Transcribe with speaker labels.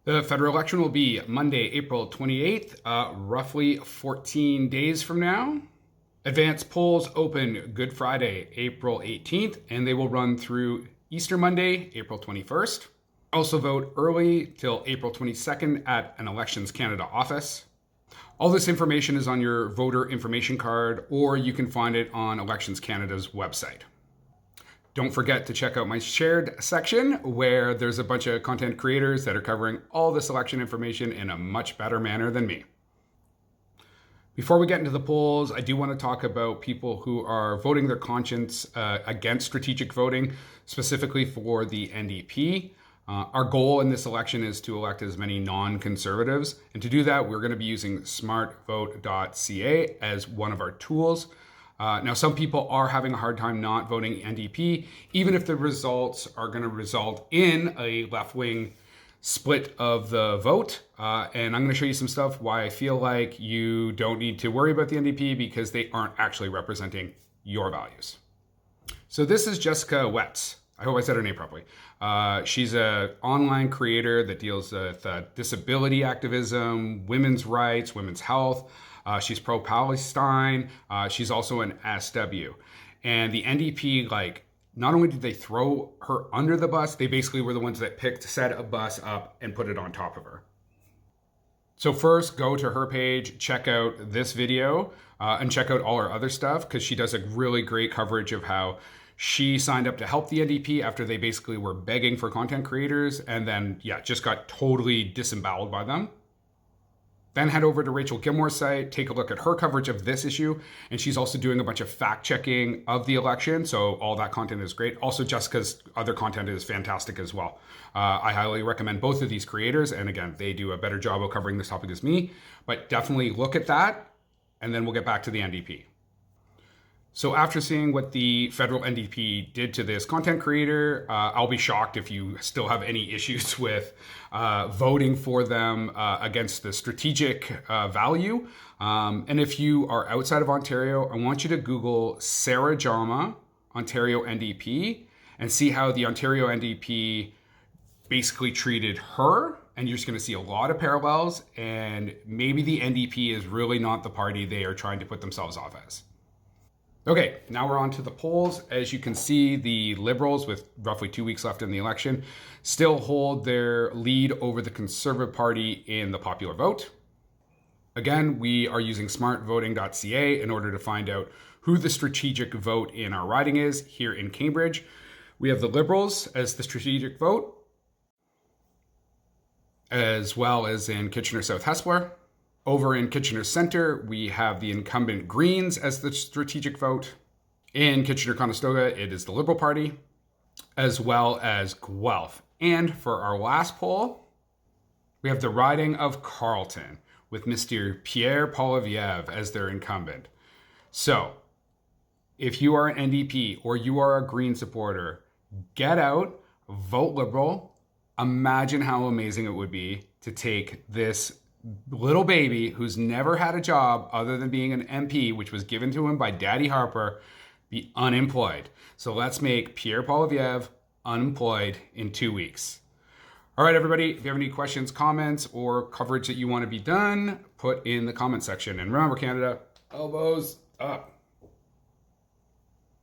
Speaker 1: The federal election will be Monday, April 28th, roughly 14 days from now. Advance polls open Good Friday, April 18th, and they will run through Easter Monday, April 21st. Also vote early till April 22nd at an Elections Canada office. All this information is on your voter information card, or you can find it on Elections Canada's website. Don't forget to check out my shared section where there's a bunch of content creators that are covering all this election information in a much better manner than me. Before we get into the polls, I do want to talk about people who are voting their conscience against strategic voting, specifically for the NDP. Our goal in this election is to elect as many non-conservatives. And to do that, we're going to be using smartvoting.ca as one of our tools. Now, some people are having a hard time not voting NDP, even if the results are going to result in a left-wing split of the vote. And I'm going to show you some stuff why I feel like you don't need to worry about the NDP because they aren't actually representing your values. So this is Jessica Wetz. I hope I said her name properly. She's an online creator that deals with disability activism, women's rights, women's health. She's pro-Palestine. She's also an SW. And the NDP, not only did they throw her under the bus, they basically were the ones that set a bus up and put it on top of her. So first, go to her page, check out this video, and check out all her other stuff, because she does a really great coverage of how she signed up to help the NDP after they basically were begging for content creators, and then, just got totally disemboweled by them. Then head over to Rachel Gilmore's site, take a look at her coverage of this issue, and she's also doing a bunch of fact-checking of the election, so all that content is great. Also, Jessica's other content is fantastic as well. I highly recommend both of these creators, and again, they do a better job of covering this topic as me, but definitely look at that, and then we'll get back to the NDP. So after seeing what the federal NDP did to this content creator, I'll be shocked if you still have any issues with voting for them against the strategic value. And if you are outside of Ontario, I want you to Google Sarah Jama, Ontario NDP, and see how the Ontario NDP basically treated her. And you're just going to see a lot of parallels. And maybe the NDP is really not the party they are trying to put themselves off as. Okay, now we're on to the polls. As you can see, the Liberals, with roughly 2 weeks left in the election, still hold their lead over the Conservative Party in the popular vote. Again, we are using smartvoting.ca in order to find out who the strategic vote in our riding is here in Cambridge. We have the Liberals as the strategic vote, as well as in Kitchener South Hespeler. Over in Kitchener Centre, we have the incumbent Greens as the strategic vote. In Kitchener-Conestoga, it is the Liberal Party, as well as Guelph. And for our last poll, we have the riding of Carleton with Mr. Pierre Poilievre as their incumbent. So, if you are an NDP or you are a Green supporter, get out, vote Liberal. Imagine how amazing it would be to take this little baby who's never had a job other than being an MP, which was given to him by Daddy Harper, be unemployed. So let's make Pierre Poilievre unemployed in 2 weeks. All right, everybody, if you have any questions, comments, or coverage that you want to be done, put in the comment section. And remember, Canada, elbows up.